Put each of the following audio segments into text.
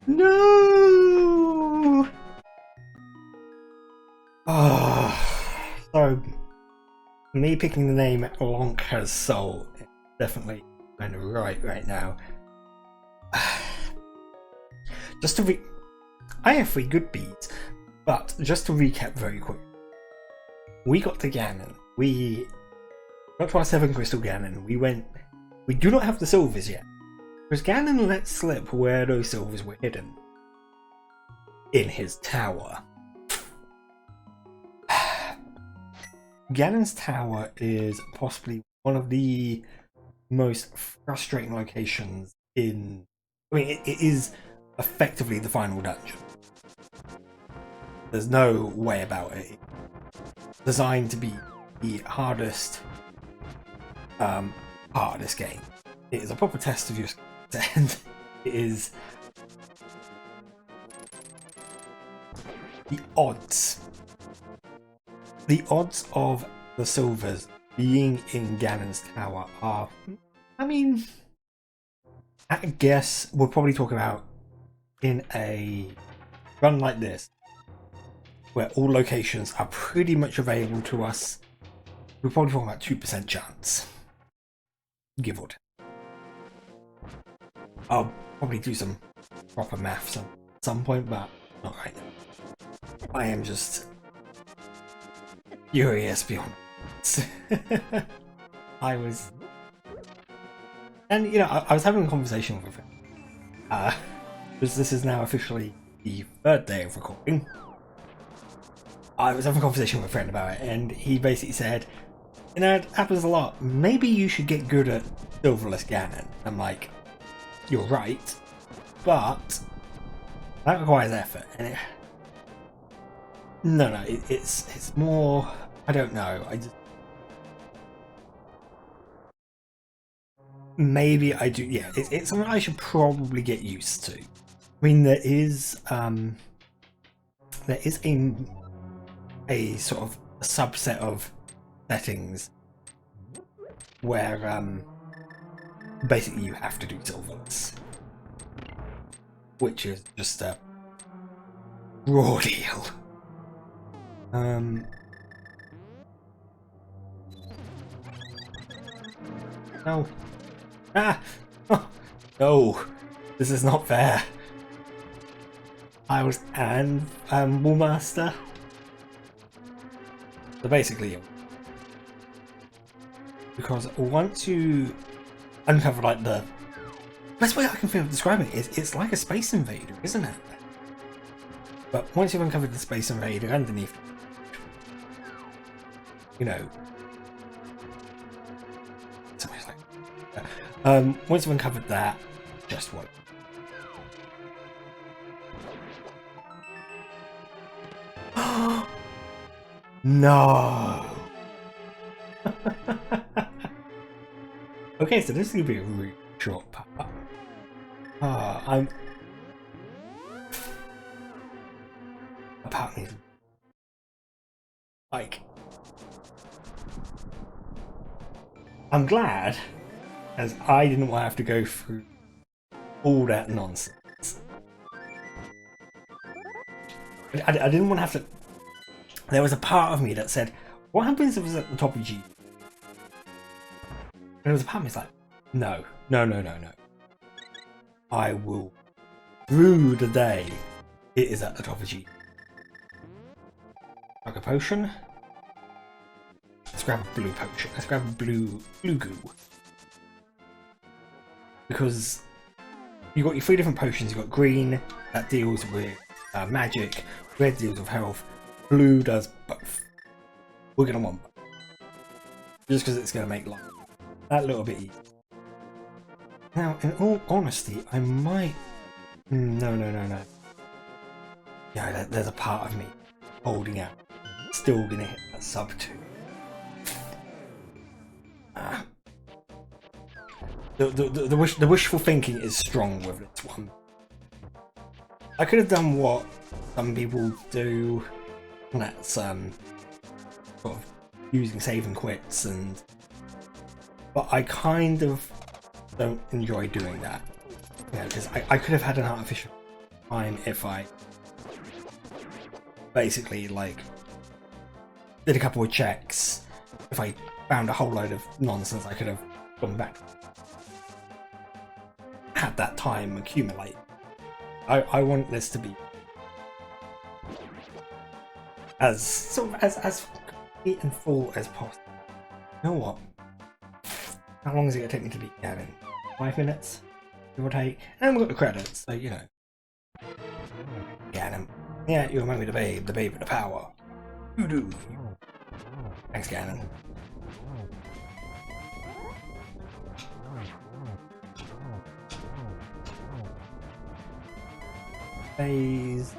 No! So me picking the name Lonk has soul is definitely kind of right now. Just to I have 3 good beads, but just to recap very quick. We got to Ganon. We got to our 7 crystal Ganon. We do not have the silvers yet. Because Ganon let slip where those silvers were hidden. In his tower. Ganon's tower is possibly one of the most frustrating locations in... I mean, it is effectively the final dungeon. There's no way about it. It's designed to be the hardest part of this game. It is a proper test of your skills, and it is the odds. The odds of the silvers being in Ganon's tower are, I mean, I guess we'll probably talk about in a run like this, where all locations are pretty much available to us. We're probably talking about 2% chance. Give or take. I'll probably do some proper maths at some point, but not right now. I am just furious beyond. I was, and you know, I was having a conversation with him. Because this is now officially the 3rd day of recording. I was having a conversation with a friend about it, and he basically said, you know, it happens a lot. Maybe you should get good at Silverless Ganon. I'm like, you're right, but that requires effort. And it's more. I don't know. I just maybe I do. Yeah, it's something I should probably get used to. I mean, there is a sort of subset of settings where basically you have to do silverless, which is just a raw deal. No. Ah! Oh, no! This is not fair. I was an Animal Master. So basically, because once you uncover like the best way I can feel of describing it is it's like a Space Invader, isn't it? But once you've uncovered the Space Invader underneath, you know, something's like once you've uncovered that, just wait. No. Okay, so this is gonna be a really short part. I'm apparently like I'm glad, as I didn't want to have to go through all that nonsense. I didn't want to have to. There was a part of me that said, what happens if it's at the top of G? And there was a part of me that's like, no. I will rue the day it is at the top of G. Like a potion. Let's grab a blue potion. Let's grab a blue goo. Because you've got your 3 different potions. You've got green, that deals with magic. Red deals with health. Blue does both. We're going to want both. Just because it's going to make life that little bit easier. Now, in all honesty, I might... No. Yeah, there's a part of me holding out. Still going to hit that sub 2. The wishful thinking is strong with this one. I could have done what some people do. That's sort of using save and quits, but I kind of don't enjoy doing that, you know, because I could have had an artificial time if I basically like did a couple of checks. If I found a whole load of nonsense, I could have gone back. Had that time accumulate. I want this to be as sort of as complete and full as possible. You know what? How long is it gonna take me to beat Ganon? 5 minutes, give or take. And we've got the credits, so you know. Ganon. Yeah, you remind me of the babe with the power. Voodoo. Thanks, Ganon. Phase.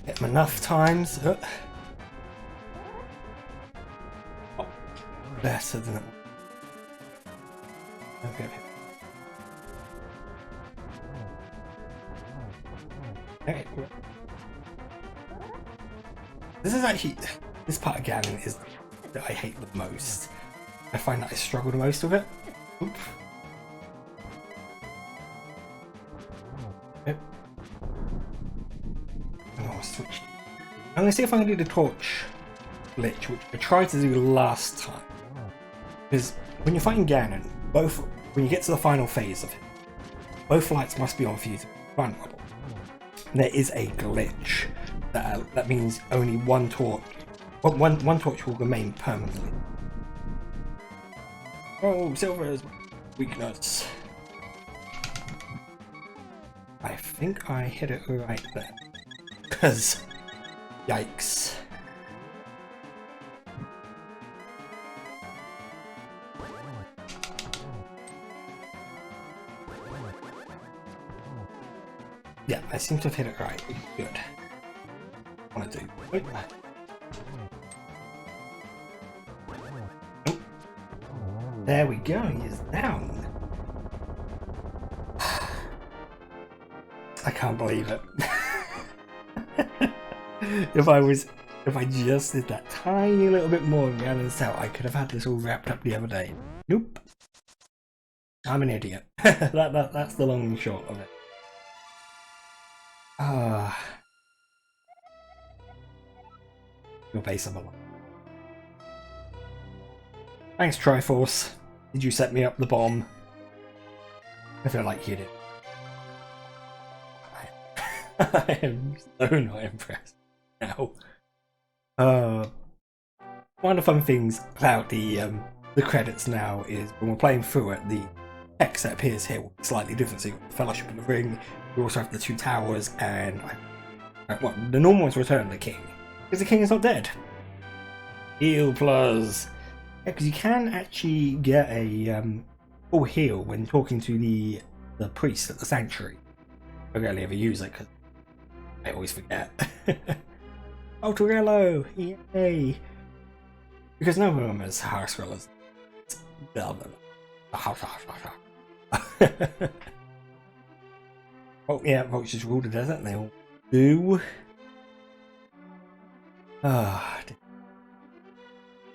Hit him enough times. Oh, better than it. Okay. Okay. This is actually, this part of Ganon is that I hate the most. I find that I struggle the most with it. Oop. Yep. Oh, switch. I'm gonna see if I can do the torch glitch, which I tried to do last time. Because when you're fighting Ganon, when you get to the final phase of it, both lights must be on for you to be vulnerable. There is a glitch that means only one torch will remain permanently. Oh, Silver's weakness. I think I hit it right there. Because, yikes. Yeah, I seem to have hit it right. Good. I want to do. Wait. Oh. There we go. He's down. I can't believe it. If I just did that tiny little bit more in Ganon's out, I could have had this all wrapped up the other day. Nope. I'm an idiot. That's the long and short of it. Your base of a lot. Thanks, Triforce. Did you set me up the bomb? I feel like you did. I am so not impressed now. One of the fun things about the credits now is when we're playing through it, the text that appears here will be slightly different. So you've got the Fellowship of the Ring, you also have the two towers, and well, the normal one's Return of the King, because the king is not dead. Heal plus. Yeah, because you can actually get a full heal when talking to the priest at the sanctuary. I rarely ever use it because I always forget. Oh, Torello! Yay! Because no one remembers how Skrillex. Oh yeah, vultures rule the desert, and they all do. Ah,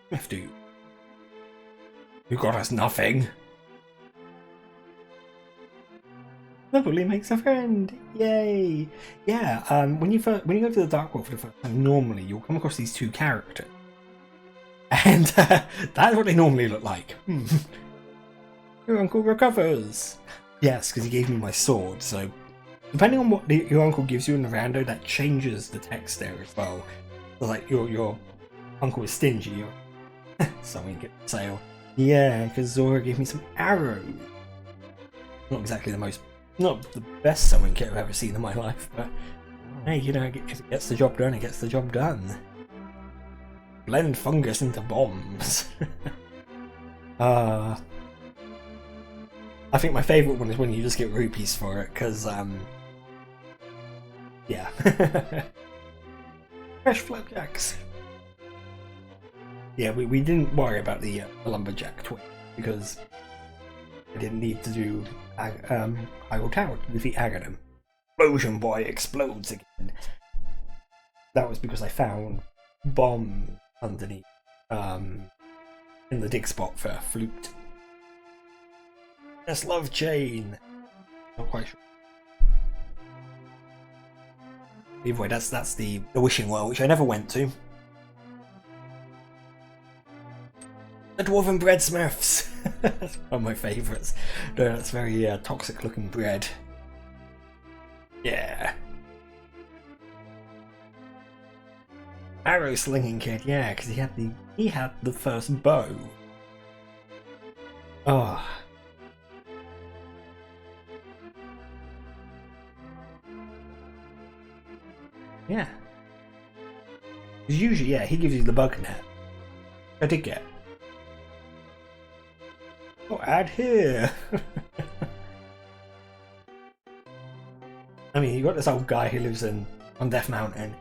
Smith, you got us nothing. The bully makes a friend. Yay! Yeah. When you go to the Dark World for the first time, normally you'll come across these two characters, and that's what they normally look like. Your uncle recovers. Yes, because he gave me my sword. So depending on what your uncle gives you in the rando, that changes the text there as well. So like your uncle is stingy. Your someone get the sale. Yeah, because Zora gave me some arrows. Not exactly not the best sewing kit I've ever seen in my life, but hey, you know, if it gets the job done, it gets the job done. Blend fungus into bombs. I think my favourite one is when you just get rupees for it, because, yeah. Fresh flapjacks. Yeah, we didn't worry about the lumberjack twin, because I didn't need to do Hyrule Tower to defeat Ganon. Explosion Boy explodes again. That was because I found bomb underneath in the dig spot for Flute. Yes, love chain. Not quite sure. Either way, that's the wishing well, which I never went to. The Dwarven Bread Smiths! That's one of my favourites. No, that's very toxic looking bread. Yeah. Arrow slinging kid, yeah, because he had the first bow. Oh. Yeah. Usually, yeah, he gives you the bug net. I did get. Oh, add here. I mean, you got this old guy who lives on Death Mountain.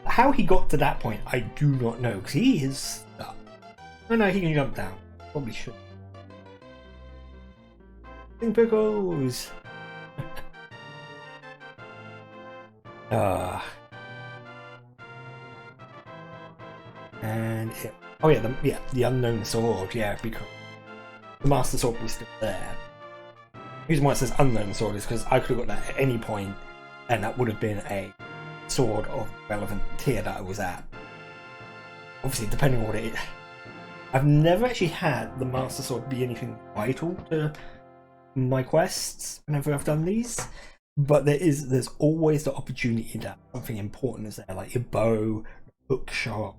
How he got to that point, I do not know, because he is stuck. Oh no, he can jump down. Probably should. Pickles! And oh yeah, the unknown sword, yeah, because the Master Sword was still there. The reason why it says unknown sword is because I could have got that at any point, and that would have been a sword of relevant tier that I was at. Obviously, depending on what it is. I've never actually had the Master Sword be anything vital to my quests whenever I've done these. But there's always the opportunity that something important is there, like your bow, hookshot.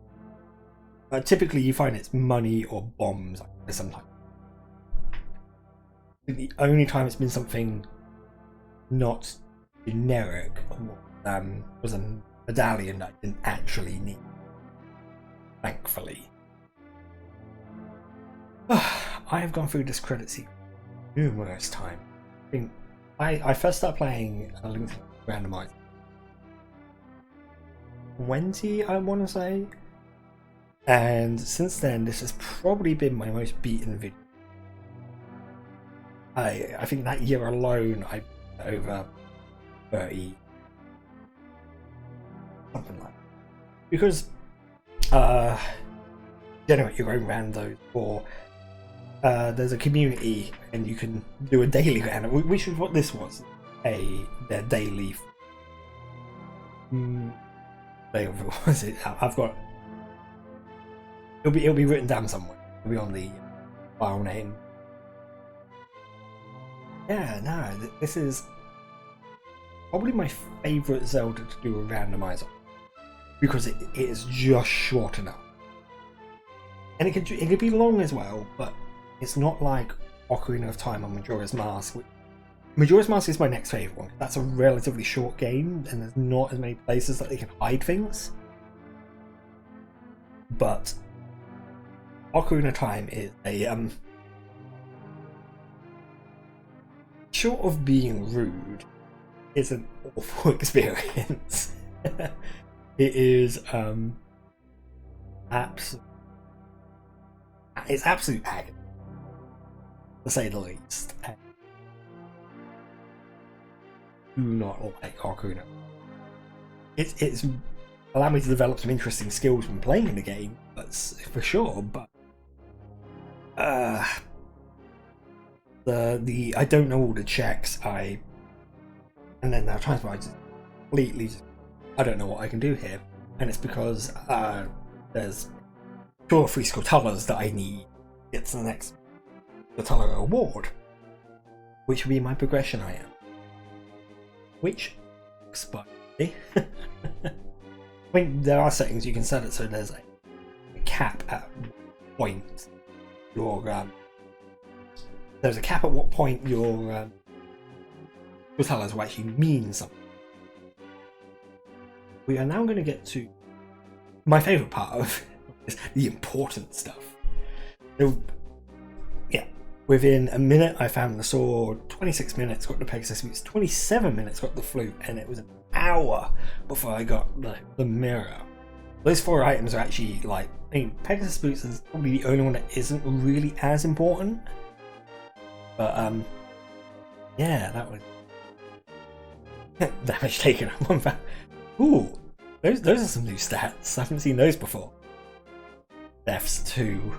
Typically you find it's money or bombs sometimes. The only time it's been something not generic was a medallion that I didn't actually need. Thankfully. I have gone through this credit sequence numerous times. I first started playing Link Randomiser 20, I want to say, and since then this has probably been my most beaten video. I think that year alone I beat over 30, something like that. Because generate your own randos, or there's a community and you can do a daily random, which is what this was. Their daily was it? I've got it'll be written down somewhere. It'll be on the file name. Yeah, no, this is probably my favourite Zelda to do a randomizer, because it is just short enough, and it could be long as well, but it's not like Ocarina of Time or Majora's Mask. Majora's Mask is my next favourite one. That's a relatively short game, and there's not as many places that they can hide things. But Ocarina of Time is a short of being rude, it's an awful experience. It is it's absolute agony, to say the least. I do not like Ocarina. It's allowed me to develop some interesting skills when playing the game, that's for sure. But the I don't know all the checks. And then there are times where I just completely I don't know what I can do here, and it's because there's 2 or 3 Skulltulas that I need to get to the next Skulltula award, which will be my progression item, which looks I mean, there are settings you can set it so there's a cap at what point your there's a cap at what point your Skulltulas will actually mean something. We are now going to get to my favourite part of is the important stuff. So, yeah, within a minute I found the sword, 26 minutes got the Pegasus boots, 27 minutes got the flute, and it was an hour before I got the mirror. Those 4 items are actually like, I mean, Pegasus boots is probably the only one that isn't really as important. But yeah, that was damage taken on 1,000. Ooh, those are some new stats. I haven't seen those before. Deaths 2,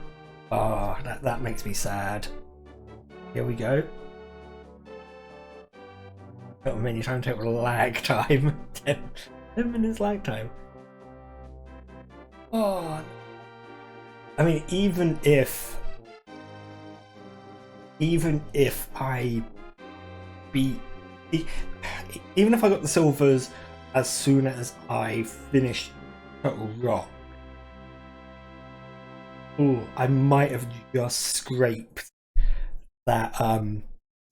Oh, that makes me sad. Here we go. Got a menu time total lag time. 10 minutes lag time. Oh, I mean, even if I beat, even if I got the silvers as soon as I finished Total Rock, I might have just scraped that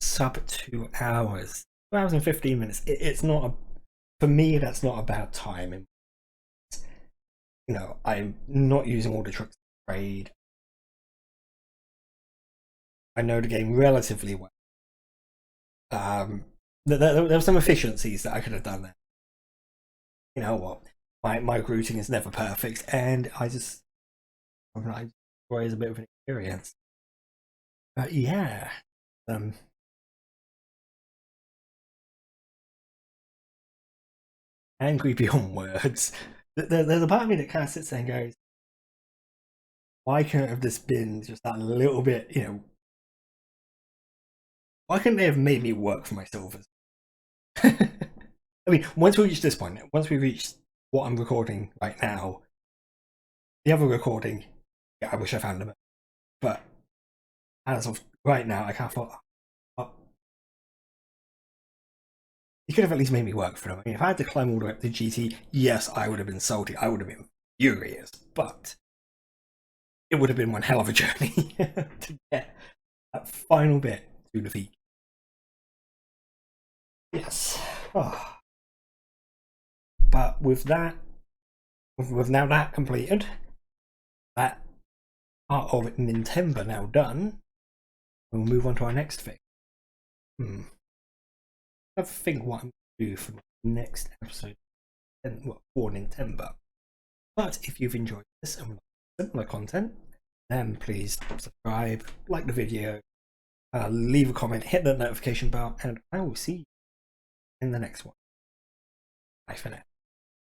sub 2 hours. 2 hours and 15 minutes. It's not a, for me, that's not a bad time. You know, I'm not using all the tricks to trade. I know the game relatively well. There were some efficiencies that I could have done there. You know what? My routing is never perfect, and I enjoy as a bit of an experience. But yeah, angry beyond words. There's a part of me that kind of sits there and goes, why couldn't have this been just that little bit, you know, why couldn't they have made me work for my silvers? I mean, once we reach this point, once we reach what I'm recording right now, the other recording, yeah, I wish I found them. But as of right now, I kind of thought, oh, you could have at least made me work for them. I mean, if I had to climb all the way up to GT, yes, I would have been salty. I would have been furious. But it would have been one hell of a journey to get that final bit to defeat. Yes. Oh. But with that, with now that completed, that part of Nintenber now done, we'll move on to our next thing. I have to think what I'm going to do for the next episode for Nintenber. But if you've enjoyed this and similar content, then please subscribe, like the video, leave a comment, hit that notification bell, and I will see you in the next one. Bye for now.